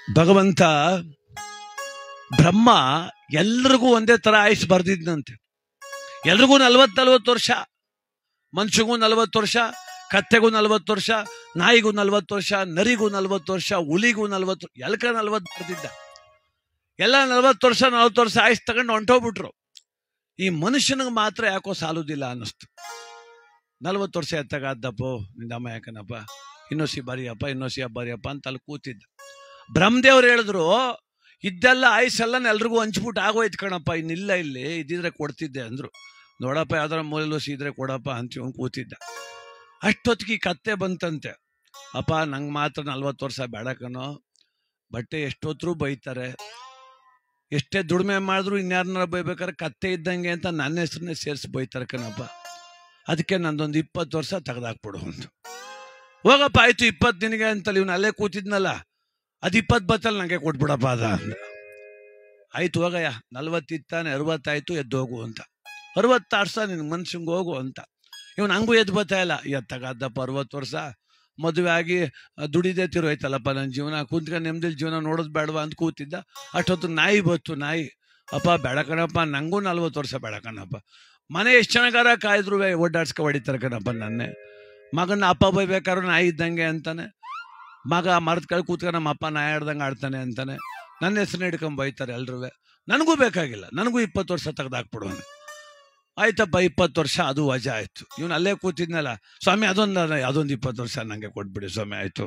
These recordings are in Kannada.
ಭಗವಂತ ಬ್ರಹ್ಮ ಎಲ್ರಿಗೂ ಒಂದೇ ತರ ಆಯುಷ್ ಬರ್ದಿದ್ನಂತೆ. ಎಲ್ರಿಗೂ 40 ವರ್ಷ, ಮನುಷ್ಯಗೂ 40 ವರ್ಷ, ಕತ್ತೆಗೂ 40 ವರ್ಷ, ನಾಯಿಗೂ 40 ವರ್ಷ, ನರಿಗೂ 40 ವರ್ಷ, ಹುಲಿಗೂ 40, ಎಲ್ಕ 40 ಬರ್ದಿದ್ದ. ಎಲ್ಲ 40 ವರ್ಷ ಆಯುಷ್ ತಗೊಂಡು ಹೊಂಟೋಗ್ಬಿಟ್ರು. ಈ ಮನುಷ್ಯನಿಗೆ ಮಾತ್ರ ಯಾಕೋ ಸಾಲುದಿಲ್ಲ ಅನ್ನಿಸ್ತು. 40 ವರ್ಷ ಎತ್ತಗಾದ್ದಪ್ಪೋ ನಿಂದಮ್ಮ ಯಾಕನಪ್ಪ, ಇನ್ನೊಸಿ ಬರಿಯಪ್ಪ ಅಂತ ಅಲ್ಲಿ ಕೂತಿದ್ದ. ಬ್ರಹ್ಮದೇವ್ರು ಹೇಳಿದ್ರು, ಇದ್ದೆಲ್ಲ ಆಯುಸ್ಸೆಲ್ಲ ಎಲ್ರಿಗೂ ಹಂಚ್ಬಿಟ್ಟು ಆಗೋಯ್ತು ಕಣಪ್ಪ, ಇನ್ನಿಲ್ಲ, ಇಲ್ಲಿ ಇದ್ದಿದ್ರೆ ಕೊಡ್ತಿದ್ದೆ ಅಂದ್ರು. ನೋಡಪ್ಪ ಯಾವ್ದಾರ ಮೂಲೆಲೋಸಿ ಇದ್ರೆ ಕೊಡಪ್ಪ ಅಂತ ಕೂತಿದ್ದ. ಅಷ್ಟೊತ್ತಿಗೆ ಕತ್ತೆ ಬಂತಂತೆ. ಅಪ್ಪ ನಂಗೆ ಮಾತ್ರ 40 ವರ್ಷ ಬೇಡ ಕಣೋ, ಬಟ್ಟೆ ಎಷ್ಟೊತ್ತರೂ ಬೈತಾರೆ, ಎಷ್ಟೇ ದುಡಿಮೆ ಮಾಡಿದ್ರು ಇನ್ಯಾರನ್ನಾರ ಬೈಬೇಕಾದ್ರೆ ಕತ್ತೆ ಇದ್ದಂಗೆ ಅಂತ ನನ್ನ ಹೆಸರನ್ನೇ ಸೇರಿಸಿ ಬೈತಾರೆ ಕಣಪ್ಪ, ಅದಕ್ಕೆ ನಂದೊಂದು 20 ವರ್ಷ ತೆಗೆದಾಕ್ಬಿಡು ಅಂತ. ಹೋಗಪ್ಪ ಆಯ್ತು 20 ನಿನಗೆ ಅಂತಲ್ಲಿ ಇವನು ಅಲ್ಲೇ ಕೂತಿದ್ನಲ್ಲ, ಅದು 20 ಬತ್ತಲ್ಲಿ ನನಗೆ ಕೊಟ್ಬಿಡಪ್ಪ ಅದ ಅಂದ. ಆಯ್ತು ಹೋಗಯ್ಯ, 40 ಇತ್ತಾನೆ, 60 ಆಯ್ತು, ಎದ್ದು ಹೋಗು ಅಂತ. 60 ವರ್ಷ ನಿನ್ ಮನ್ಸಂಗೆ ಹೋಗು ಅಂತ. ಇವನು ಹಂಗೂ ಎದ್ದು ಬರ್ತಾ ಇಲ್ಲ. ಎತ್ತಗಾದ್ದಪ್ಪ 60 ವರ್ಷ, ಮದುವೆ ಆಗಿ ದುಡಿದೇ ತಿರೋಯ್ತಲ್ಲಪ್ಪ ನನ್ನ ಜೀವನ, ಕುಂತ್ಕೊಂಡು ನೆಮ್ಮದಿಲ್ ಜೀವನ ನೋಡೋದು ಬೇಡವಾ ಅಂತ ಕೂತಿದ್ದ. ಅಷ್ಟೊತ್ತು ನಾಯಿ ಬತ್ತು. ನಾಯಿ, ಅಪ್ಪ ಬೇಡ ಕಣಪ್ಪ, ನಂಗೂ 40 ವರ್ಷ ಬೇಡ ಕಣಪ್ಪ, ಮನೆ ಎಷ್ಟು ಚೆನ್ನಾಗಾರ ಕಾಯ್ದ್ರು ಓಡಾಡ್ಸ್ಕೊ ಹೊಡಿತಾರೆ ಕಣಪ್ಪ ನನ್ನೇ. ಮಗನ ಅಪ್ಪ ಬೈಬೇಕಾದ್ರು ನಾಯಿ ಇದ್ದಂಗೆ ಅಂತಾನೆ, ಮಗ ಮರದ ಕಡೆ ಕೂತ್ಕೊಂಡು ನಮ್ಮ ಅಪ್ಪ ನಾಯಿ ಆಡ್ದಂಗೆ ಆಡ್ತಾನೆ ಅಂತಾನೆ, ನನ್ನ ಹೆಸರನ್ನ ಹಿಡ್ಕೊಂಡ್ ಬೈತಾರೆ ಎಲ್ರೂ. ನನಗೂ ಬೇಕಾಗಿಲ್ಲ, ನನಗೂ 20 ವರ್ಷ ತೆಗೆದಾಕ್ಬಿಡೋಣ. ಆಯ್ತಪ್ಪ 20 ವರ್ಷ, ಅದು ವಜಾ ಆಯ್ತು. ಇವನು ಅಲ್ಲೇ ಕೂತಿದ್ನಲ್ಲ, ಸ್ವಾಮಿ ಅದೊಂದು 20 ವರ್ಷ ನಂಗೆ ಕೊಟ್ಬಿಡಿ ಸ್ವಾಮಿ, ಆಯ್ತು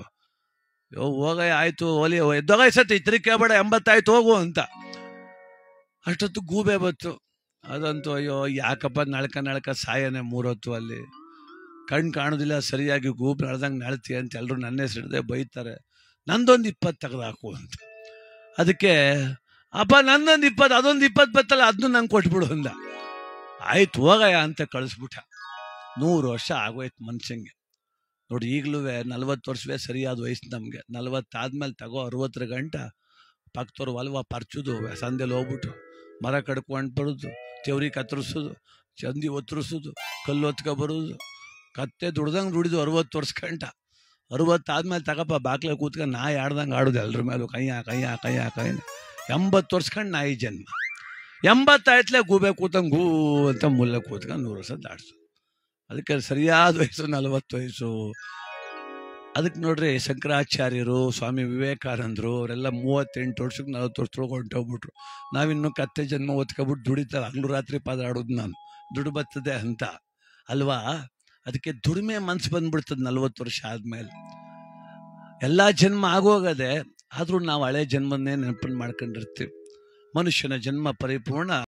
ಹೋಗಯ್ಯ, ಆಯ್ತು ಓಲಿ ಎದ್ದೋಗೈ ಸತಿ ಇತ್ರಿ ಕೇಳಬೇಡ, 80 ಆಯ್ತು ಹೋಗು ಅಂತ. ಅಷ್ಟೊತ್ತು ಗೂಬೆ ಬತ್ತು. ಅದಂತೂ ಅಯ್ಯೋ ಯಾಕಪ್ಪ ನಳ್ಕ ಸಾಯನೆ 3 ಹೊತ್ತು ಅಲ್ಲಿ, ಕಣ್ಣು ಕಾಣೋದಿಲ್ಲ ಸರಿಯಾಗಿ, ಗೂಬ್ ನಳ್ದಂಗೆ ನಳ್ತಿ ಅಂತ ಎಲ್ಲರೂ ನನ್ನ ಹೆಸರು ಹಿಡ್ದೆ ಬೈತಾರೆ, ನಂದೊಂದು 20 ತೆಗೆದಾಕು ಅಂತ. ಅದಕ್ಕೆ ಅಪ್ಪ ನಂದೊಂದು 20, ಅದೊಂದು 20 ಬತ್ತಲ್ಲ, ಅದನ್ನು ನಂಗೆ ಕೊಟ್ಬಿಡು ಅಂದ. ಆಯ್ತು ಹೋಗಯ್ಯ ಅಂತ ಕಳಿಸ್ಬಿಟ್ಟ. 100 ವರ್ಷ ಆಗೋಯ್ತು ಮನುಷ್ಯಂಗೆ. ನೋಡಿ ಈಗಲೂ 40 ವರ್ಷವೇ ಸರಿಯಾದ ವಯಸ್ಸು ನಮಗೆ. 40 ಆದ್ಮೇಲೆ ತಗೋ 60 ಗಂಟ ಪಕ್ಕದವ್ರು ಹೊಲ್ವ ಪರ್ಚೋದು, ಸಂದೆಲಿ ಹೋಗ್ಬಿಟ್ಟು ಮರ ಕಡ್ಕೊಂಡು ಬರೋದು, ತೆವ್ರಿ ಕತ್ತರಿಸೋದು, ಚಂದಿ ಒತ್ತರಿಸೋದು, ಕಲ್ಲು ಹೊತ್ಕೊ ಬರೋದು, ಕತ್ತೆ ದುಡ್ದಂಗೆ ದುಡಿದು 60 ವರ್ಷ ಗಂಟ. 60 ಆದ್ಮೇಲೆ ತಗಪ್ಪ ಬಾಕ್ಲಲ್ಲಿ ಕೂತ್ಕೊಂಡು ನಾಯಿ ಆಡ್ದಂಗೆ ಆಡೋದು ಎಲ್ರ ಮೇಲೂ, ಕೈಯ 80 ವರ್ಷ ಕಂಡು ನಾಯಿ ಜನ್ಮ. 80 ಆಯ್ತಲೇ ಗೂಬೆ ಕೂತಂಗೆ ಗೂ ಅಂತ ಮುಲ್ಲ ಕೂತ್ಕೊಂಡು 100 ವರ್ಷ ದಾಡ್ಸೋದು. ಅದಕ್ಕೆ ಸರಿಯಾದ ವಯಸ್ಸು 40 ವಯಸ್ಸು. ಅದಕ್ಕೆ ನೋಡ್ರಿ ಶಂಕರಾಚಾರ್ಯರು, ಸ್ವಾಮಿ ವಿವೇಕಾನಂದರು ಅವರೆಲ್ಲ 38 ವರ್ಷಕ್ಕೆ 40 ವರ್ಷದೊಳಗೆ ಹೊಂಟೋಗ್ಬಿಟ್ರು. ನಾವಿನ್ನೂ ಕತ್ತೆ ಜನ್ಮ ಓದ್ಕೊಬಿಟ್ಟು ದುಡಿತಾರೆ, ಹಗಲು ರಾತ್ರಿ ಪಾದಾಡೋದು ನಾನು, ದುಡ್ಡು ಬರ್ತದೆ ಅಂತ ಅಲ್ವಾ. ಅದಕ್ಕೆ ದುಡಿಮೆ ಮನ್ಸು ಬಂದ್ಬಿಡ್ತದೆ 40 ವರ್ಷ ಆದ್ಮೇಲೆ. ಎಲ್ಲ ಜನ್ಮ ಆಗೋಗದೆ, ಆದ್ರೂ ನಾವು ಹಳೆ ಜನ್ಮನ್ನೇ ನೆನಪನ್ನು ಮಾಡ್ಕೊಂಡಿರ್ತೀವಿ. ಮನುಷ್ಯನ ಜನ್ಮ ಪರಿಪೂರ್ಣ.